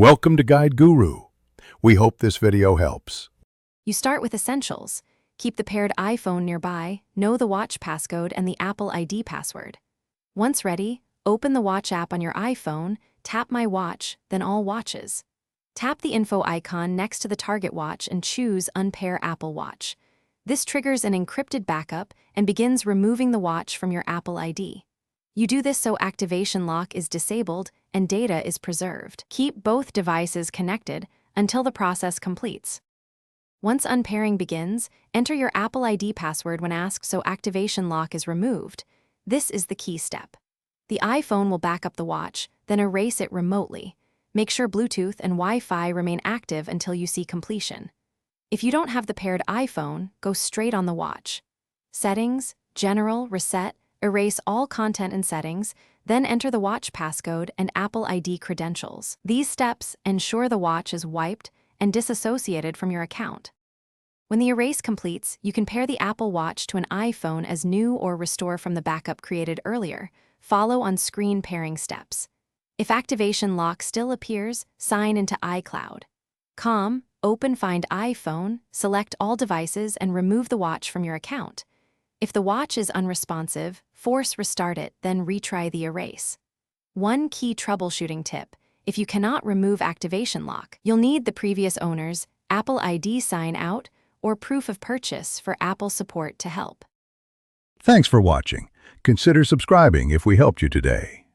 Welcome to Guide Guru. We hope this video helps. You start with essentials. Keep the paired iPhone nearby, know the watch passcode and the Apple ID password. Once ready, open the watch app on your iPhone, tap My Watch, then All Watches. Tap the info icon next to the target watch and choose Unpair Apple Watch. This triggers an encrypted backup and begins removing the watch from your Apple ID. You do this so activation lock is disabled and data is preserved. Keep both devices connected until the process completes. Once unpairing begins, enter your Apple ID password when asked so activation lock is removed. This is the key step. The iPhone will back up the watch, then erase it remotely. Make sure Bluetooth and Wi-Fi remain active until you see completion. If you don't have the paired iPhone, go straight on the watch. Settings, General, Reset, erase all content and settings, then enter the watch passcode and Apple ID credentials. These steps ensure the watch is wiped and disassociated from your account. When the erase completes, you can pair the Apple Watch to an iPhone as new or restore from the backup created earlier. Follow on-screen pairing steps. If activation lock still appears, sign into iCloud. Open Find iPhone, select all devices and remove the watch from your account. If the watch is unresponsive, force restart it, then retry the erase. One key troubleshooting tip: if you cannot remove activation lock, you'll need the previous owner's Apple ID sign out or proof of purchase for Apple support to help. Thanks for watching. Consider subscribing if we helped you today.